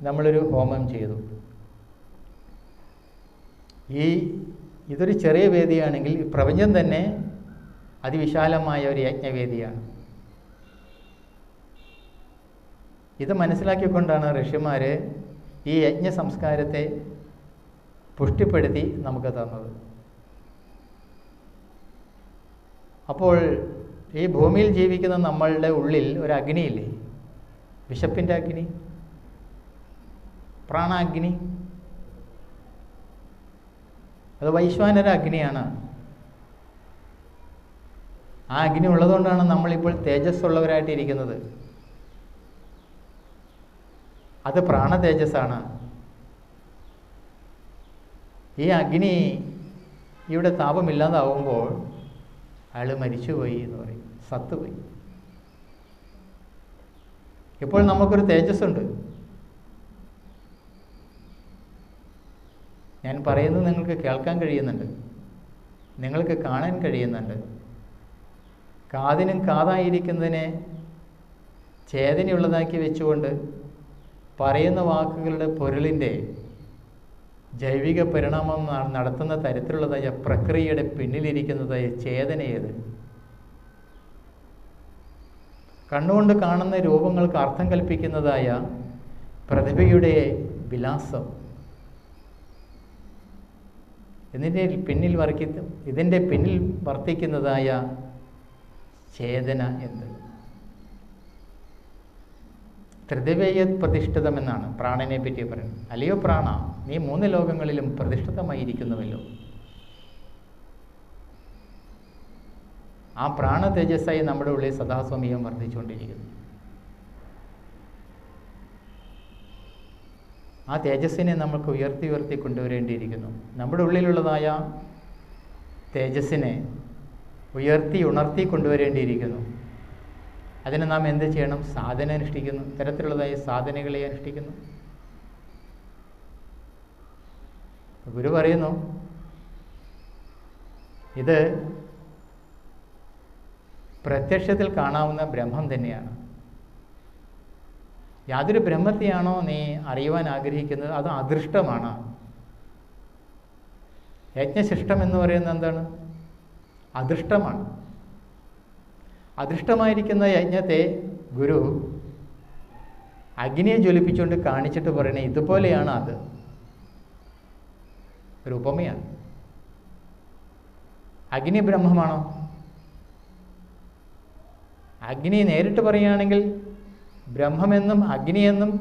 നമ്മളൊരു ഹോമം ചെയ്തു. ഇതൊരു ചെറിയ വേദിയാണെങ്കിൽ പ്രപഞ്ചം തന്നെ അതിവിശാലമായ ഒരു യജ്ഞവേദിയാണ്. ഇത് മനസ്സിലാക്കിക്കൊണ്ടാണ് ഋഷിമാർ ഈ യജ്ഞ സംസ്കാരത്തെ പുഷ്ടിപ്പെടുത്തി നമുക്ക് തന്നത്. അപ്പോൾ ഈ ഭൂമിയിൽ ജീവിക്കുന്ന നമ്മളുടെ ഉള്ളിൽ ഒരു അഗ്നിയില്ലേ? വിശപ്പിൻ്റെ അഗ്നി, പ്രാണാഗ്നി. അത് വൈശ്വാനര അഗ്നിയാണ്. ആ അഗ്നി ഉള്ളതുകൊണ്ടാണ് നമ്മളിപ്പോൾ തേജസ്സുള്ളവരായിട്ടിരിക്കുന്നത്. അത് പ്രാണതേജസ്സാണ്. ഈ അഗ്നി ഇവിടെ താപമില്ലാതാവുമ്പോൾ അയാൾ മരിച്ചുപോയി എന്ന് പറയും, സത്തുപോയി. ഇപ്പോൾ നമുക്കൊരു തേജസ്സുണ്ട്. ഞാൻ പറയുന്നത് നിങ്ങൾക്ക് കേൾക്കാൻ കഴിയുന്നുണ്ട്, നിങ്ങൾക്ക് കാണാൻ കഴിയുന്നുണ്ട്. കാതിനും കാതായിരിക്കുന്നതിനെ ചേതനയുള്ളതാക്കി വെച്ചുകൊണ്ട് പറയുന്ന വാക്കുകളുടെ പൊരുളിൻ്റെ ജൈവിക പരിണാമം നടത്തുന്ന തരത്തിലുള്ളതായ പ്രക്രിയയുടെ പിന്നിലിരിക്കുന്നതായ ചേതനയേത്? കണ്ണുകൊണ്ട് കാണുന്ന രൂപങ്ങൾക്ക് അർത്ഥം കൽപ്പിക്കുന്നതായ പ്രതിഭയുടെ വിലാസം, ഇതിൻ്റെ പിന്നിൽ വർത്തിക്കുന്നതായ ചേതന എന്ത്? ത്രിദിവേയത് പ്രതിഷ്ഠിതമെന്നാണ് പ്രാണനെ പറ്റി പറയുന്നത്. അല്ലയോ പ്രാണ, നീ 3 ലോകങ്ങളിലും പ്രതിഷ്ഠിതമായിരിക്കുന്നുവല്ലോ. ആ പ്രാണ തേജസ്സായി നമ്മുടെ ഉള്ളിൽ സദാസ്വമയം വർദ്ധിച്ചുകൊണ്ടിരിക്കുന്നു. ആ തേജസ്സിനെ നമുക്ക് ഉയർത്തി ഉയർത്തി കൊണ്ടുവരേണ്ടിയിരിക്കുന്നു. നമ്മുടെ ഉള്ളിലുള്ളതായ തേജസ്സിനെ ഉയർത്തി ഉണർത്തി കൊണ്ടുവരേണ്ടിയിരിക്കുന്നു. അതിന് നാം എന്ത് ചെയ്യണം? സാധന അനുഷ്ഠിക്കുന്നു. ഇത്തരത്തിലുള്ളതായ സാധനകളെ അനുഷ്ഠിക്കുന്നു. ഗുരു പറയുന്നു, ഇത് പ്രത്യക്ഷത്തിൽ കാണാവുന്ന ബ്രഹ്മം തന്നെയാണ്. യാതൊരു ബ്രഹ്മത്തെയാണോ നീ അറിയുവാൻ ആഗ്രഹിക്കുന്നത്, അത് അദൃഷ്ടമാണ്. യജ്ഞശിഷ്ടം എന്ന് പറയുന്നത് എന്താണ്? അദൃഷ്ടമാണ്. അദൃഷ്ടമായിരിക്കുന്ന യജ്ഞത്തെ ഗുരു അഗ്നിയെ ജ്വലിപ്പിച്ചുകൊണ്ട് കാണിച്ചിട്ട് പറയണേ, ഇതുപോലെയാണ് അത്. ഒരു ഉപമയാണ്. അഗ്നി ബ്രഹ്മമാണോ? അഗ്നി നേരിട്ട് പറയുകയാണെങ്കിൽ ബ്രഹ്മമെന്നും അഗ്നിയെന്നും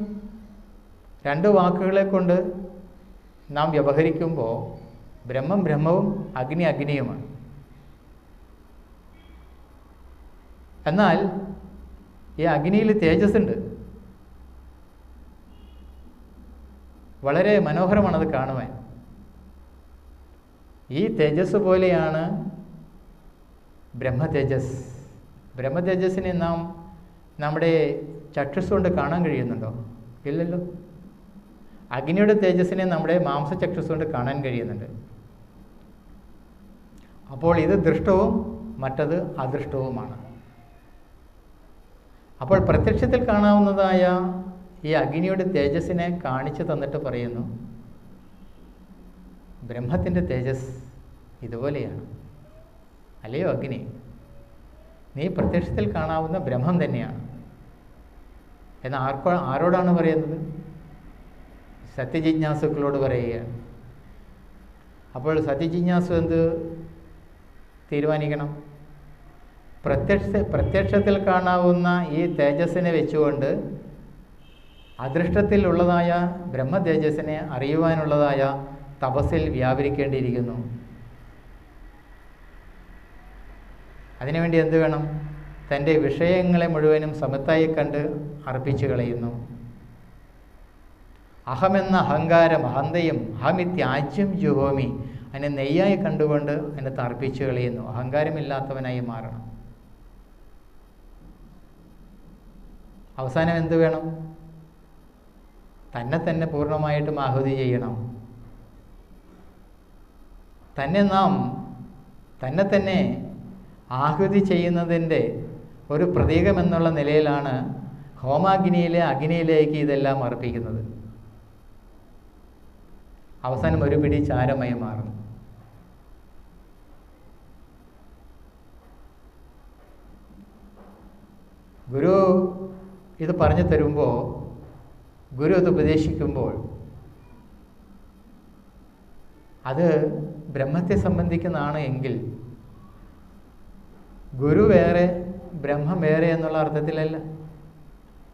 രണ്ട് വാക്കുകളെ കൊണ്ട് നാം വ്യവഹരിക്കുമ്പോൾ ബ്രഹ്മം ബ്രഹ്മവും അഗ്നി അഗ്നിയുമാണ്. എന്നാൽ ഈ അഗ്നിയിൽ തേജസ്സുണ്ട്. വളരെ മനോഹരമാണത് കാണുവാൻ. ഈ തേജസ് പോലെയാണ് ബ്രഹ്മതേജസ്. ബ്രഹ്മതേജസ്സിനെ നാം നമ്മുടെ ചക്ഷുസ് കൊണ്ട് കാണാൻ കഴിയുന്നുണ്ടോ? ഇല്ലല്ലോ. അഗ്നിയുടെ തേജസ്സിനെ നമ്മുടെ മാംസചക്ഷുസ് കൊണ്ട് കാണാൻ കഴിയുന്നുണ്ട്. അപ്പോൾ ഇത് ദൃഷ്ടവും മറ്റത് അദൃഷ്ടവുമാണ്. അപ്പോൾ പ്രത്യക്ഷത്തിൽ കാണാവുന്നതായ ഈ അഗ്നിയുടെ തേജസ്സിനെ കാണിച്ചു തന്നിട്ട് പറയുന്നു, ബ്രഹ്മത്തിൻ്റെ തേജസ് ഇതുപോലെയാണ്. അല്ലയോ അഗ്നി, നീ പ്രത്യക്ഷത്തിൽ കാണാവുന്ന ബ്രഹ്മം തന്നെയാണ് എന്ന് ആരോടാണ് പറയുന്നത്? സത്യജിജ്ഞാസുക്കളോട് പറയുകയാണ്. അപ്പോൾ സത്യജിജ്ഞാസു എന്ത് തീരുമാനിക്കണം? പ്രത്യക്ഷത്തിൽ കാണാവുന്ന ഈ തേജസ്സിനെ വെച്ചുകൊണ്ട് അദൃഷ്ടത്തിലുള്ളതായ ബ്രഹ്മതേജസ്സിനെ അറിയുവാനുള്ളതായ തപസ്സിൽ വ്യാപരിക്കേണ്ടിയിരിക്കുന്നു. അതിനുവേണ്ടി എന്ത് വേണം? തൻ്റെ വിഷയങ്ങളെ മുഴുവനും സമത്തായി കണ്ട് അർപ്പിച്ചു കളയുന്നു. അഹമെന്ന അഹങ്കാരം അഹന്തയും അഹമിത്യാജ്യം ജുഹോമി അതിനെ നെയ്യായി കണ്ടുകൊണ്ട് അതിനകത്ത് അർപ്പിച്ചു കളയുന്നു. അഹങ്കാരമില്ലാത്തവനായി മാറണം. അവസാനം എന്ത് വേണം? തന്നെ പൂർണ്ണമായിട്ടും ആഹുതി ചെയ്യണം. തന്നെ ആഹുതി ചെയ്യുന്നതിൻ്റെ ഒരു പ്രതീകം എന്നുള്ള നിലയിലാണ് ഹോമാഗ്നിയിലെ അഗ്നിയിലേക്ക് ഇതെല്ലാം അർപ്പിക്കുന്നത്. അവസാനം ഒരു പിടി ചാരമായി മാറും. ഗുരു ഇത് പറഞ്ഞു തരുമ്പോൾ, ഗുരു ഇത് ഉപദേശിക്കുമ്പോൾ അത് ബ്രഹ്മത്തെ സംബന്ധിക്കുന്നതാണ് എങ്കിൽ ഗുരു വേറെ ബ്രഹ്മം വേറെ എന്നുള്ള അർത്ഥത്തിലല്ല.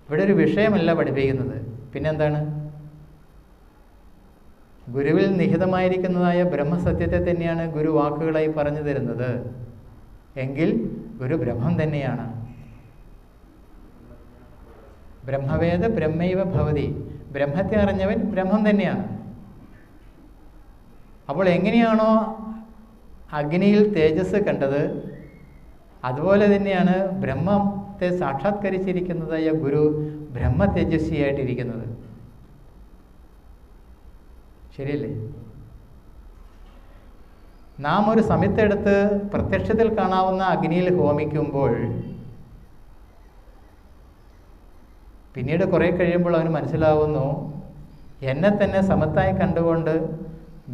ഇവിടെ ഒരു വിഷയമല്ല പഠിപ്പിക്കുന്നത്. പിന്നെന്താണ്? ഗുരുവിൽ നിഹിതമായിരിക്കുന്നതായ ബ്രഹ്മസത്യത്തെ തന്നെയാണ് ഗുരു വാക്കുകളായി പറഞ്ഞു തരുന്നത് എങ്കിൽ ഗുരു ബ്രഹ്മം തന്നെയാണ്. ബ്രഹ്മവേദ ബ്രഹ്മൈവ ഭവതി. ബ്രഹ്മത്തെ അറിഞ്ഞവൻ ബ്രഹ്മം തന്നെയാണ്. അപ്പോൾ എങ്ങനെയാണോ അഗ്നിയിൽ തേജസ് കണ്ടത്, അതുപോലെ തന്നെയാണ് ബ്രഹ്മത്തെ സാക്ഷാത്കരിച്ചിരിക്കുന്നതായ ഗുരു ബ്രഹ്മ തേജസ്വിയായിട്ടിരിക്കുന്നത്. ശരിയല്ലേ? നാം ഒരു സമയത്തെടുത്ത് പ്രത്യക്ഷത്തിൽ കാണാവുന്ന അഗ്നിയിൽ ഹോമിക്കുമ്പോൾ പിന്നീട് കുറേ കഴിയുമ്പോൾ അവന് മനസ്സിലാവുന്നു, എന്നെ തന്നെ സമത്തായി കണ്ടുകൊണ്ട്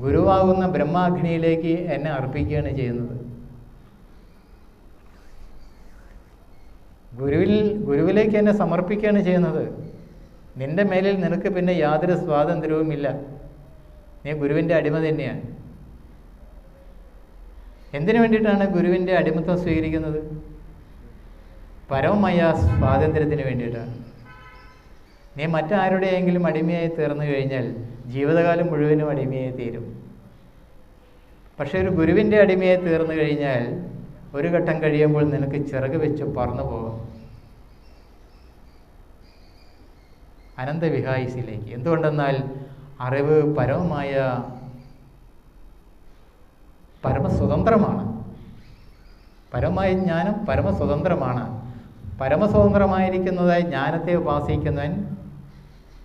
ഗുരുവാകുന്ന ബ്രഹ്മാഗ്നിയിലേക്ക് എന്നെ അർപ്പിക്കുകയാണ് ചെയ്യുന്നത്. ഗുരുവിലേക്ക് എന്നെ സമർപ്പിക്കുകയാണ് ചെയ്യുന്നത്. നിന്റെ മേലിൽ നിനക്ക് പിന്നെ യാതൊരു സ്വാതന്ത്ര്യവുമില്ല. നീ ഗുരുവിൻ്റെ അടിമ തന്നെയാണ്. എന്തിനു വേണ്ടിയിട്ടാണ് ഗുരുവിൻ്റെ അടിമത്വം സ്വീകരിക്കുന്നത്? പരമമായ സ്വാതന്ത്ര്യത്തിന് വേണ്ടിയിട്ടാണ്. നീ മറ്റാരുടെയെങ്കിലും അടിമയായി തീർന്നു കഴിഞ്ഞാൽ ജീവിതകാലം മുഴുവനും അടിമയായി തീരും. പക്ഷേ ഒരു ഗുരുവിൻ്റെ അടിമയായി തീർന്നു കഴിഞ്ഞാൽ ഒരു ഘട്ടം കഴിയുമ്പോൾ നിനക്ക് ചിറക് വെച്ച് പറന്നു പോകും അനന്തവിഹായിസിലേക്ക്. എന്തുകൊണ്ടെന്നാൽ അറിവ് പരമസ്വതന്ത്രമാണ്. പരമമായ ജ്ഞാനം പരമസ്വതന്ത്രമാണ്. പരമസ്വതന്ത്രമായിരിക്കുന്നതായി ജ്ഞാനത്തെ ഉപാസിക്കുന്നവൻ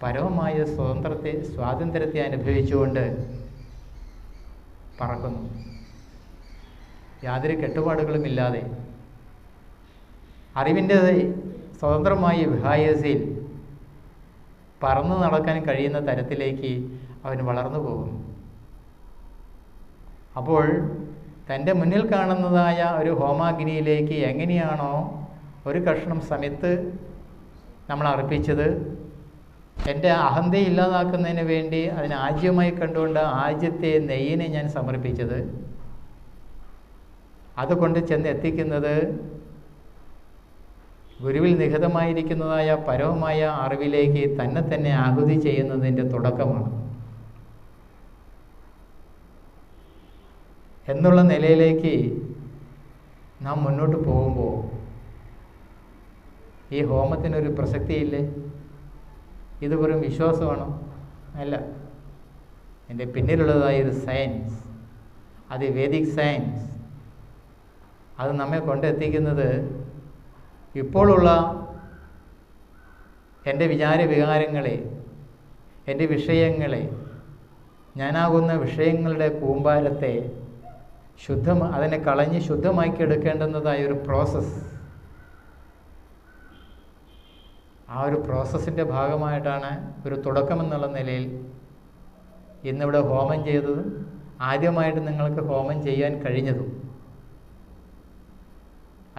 പരമമായ സ്വാതന്ത്ര്യത്തെ അനുഭവിച്ചുകൊണ്ട് പറക്കുന്നു. യാതൊരു കെട്ടുപാടുകളുമില്ലാതെ അറിവിൻ്റെ സ്വതന്ത്രമായ വിഹായസിൽ പറന്നു നടക്കാൻ കഴിയുന്ന തരത്തിലേക്ക് അവൻ വളർന്നു പോകുന്നു. അപ്പോൾ തൻ്റെ മുന്നിൽ കാണുന്നതായ ഒരു ഹോമാഗ്നിയിലേക്ക് എങ്ങനെയാണോ ഒരു കഷ്ണം സമയത്ത് നമ്മൾ അർപ്പിച്ചത്, എൻ്റെ അഹന്തയെ ഇല്ലാതാക്കുന്നതിന് വേണ്ടി അതിന് ആജ്യമായി കണ്ടുകൊണ്ട് ആജ്യത്തെ നെയ്യിനെ ഞാൻ സമർപ്പിച്ചത്, അതുകൊണ്ട് ചെന്ന് എത്തിക്കുന്നത് ഗുരുവിൽ നിഹിതമായിരിക്കുന്നതായ പരമമായ അറിവിലേക്ക് തന്നെ ആഹുതി ചെയ്യുന്നതിൻ്റെ തുടക്കമാണ് എന്നുള്ള നിലയിലേക്ക് നാം മുന്നോട്ട് പോകുമ്പോൾ ഈ ഹോമത്തിനൊരു പ്രസക്തിയില്ലേ? ഇത് വെറും വിശ്വാസമാണോ? അല്ല. എൻ്റെ പിന്നിലുള്ളതായ ഒരു സയൻസ്, അത് വേദിക് സയൻസ്. അത് നമ്മെ കൊണ്ടെത്തിക്കുന്നത് ഇപ്പോഴുള്ള എൻ്റെ വികാരങ്ങളെ, എൻ്റെ വിഷയങ്ങളെ, ഞാനാകുന്ന വിഷയങ്ങളുടെ കൂമ്പാരത്തെ അതിനെ കളഞ്ഞ് ശുദ്ധമാക്കി എടുക്കേണ്ടുന്നതായൊരു പ്രോസസ്സ്. ആ ഒരു പ്രോസസ്സിൻ്റെ ഭാഗമായിട്ടാണ് ഒരു തുടക്കമെന്നുള്ള നിലയിൽ ഇന്നിവിടെ ഹോമം ചെയ്തതും ആദ്യമായിട്ട് നിങ്ങൾക്ക് ഹോമം ചെയ്യാൻ കഴിഞ്ഞതും.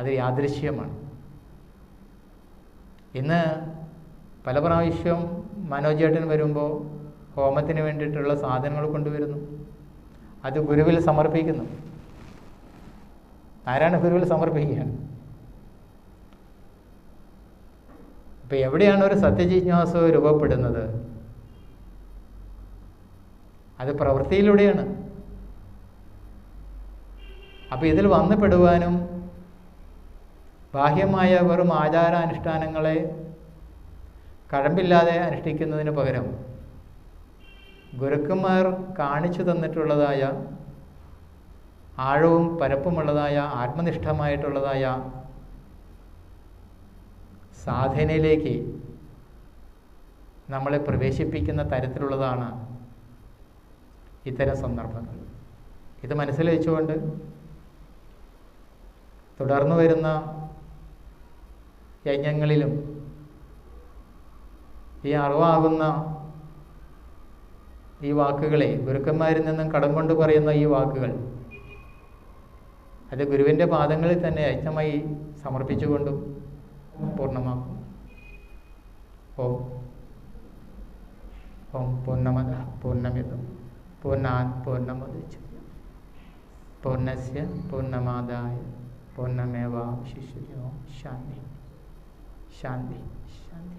അത് യാദൃശ്യമാണ്. ഇന്ന് പല പ്രാവശ്യം മനോജേട്ടൻ വരുമ്പോൾ ഹോമത്തിന് വേണ്ടിയിട്ടുള്ള സാധനങ്ങൾ കൊണ്ടുവരുന്നു. അത് ഗുരുവിൽ സമർപ്പിക്കുന്നു. ആരാണ് ഗുരുവിൽ സമർപ്പിക്കുക? ഇപ്പം എവിടെയാണ് ഒരു സത്യജിജ്ഞാസ രൂപപ്പെടുന്നത്? അത് പ്രവൃത്തിയിലൂടെയാണ്. അപ്പം ഇതിൽ വന്നുപെടുവാനും ബാഹ്യമായ വെറും ആചാരാനുഷ്ഠാനങ്ങളെ കഴമ്പില്ലാതെ അനുഷ്ഠിക്കുന്നതിന് പകരം ഗുരുക്കന്മാർ കാണിച്ചു തന്നിട്ടുള്ളതായ ആഴവും പരപ്പുമുള്ളതായ ആത്മനിഷ്ഠമായിട്ടുള്ളതായ സാധനയിലേക്ക് നമ്മളെ പ്രവേശിപ്പിക്കുന്ന തരത്തിലുള്ളതാണ് ഇത്തരം സന്ദർഭങ്ങൾ. ഇത് മനസ്സിൽ വെച്ചുകൊണ്ട് തുടർന്നു വരുന്ന യജ്ഞങ്ങളിലും ഈ അറിവാകുന്ന ഈ വാക്കുകളെ, ഗുരുക്കന്മാരിൽ നിന്നും കടം കൊണ്ട് പറയുന്ന ഈ വാക്കുകൾ, അത് ഗുരുവിൻ്റെ പാദങ്ങളിൽ തന്നെ യജ്ഞമായി സമർപ്പിച്ചുകൊണ്ടും പൂർണ്ണമാക്കും. ഓം ഓം പൂർണ്ണമദ പൂർണ്ണമിദം പൂർണ്ണാത് പൂർണ്ണമുദച്യത്തെ പൂർണ്ണസ്യ പൂർണ്ണമാദായ പൂർണ്ണമേവാവശിഷ്യത്തെ. ഓം ശാന്തി ശാന്തി ശാന്തി.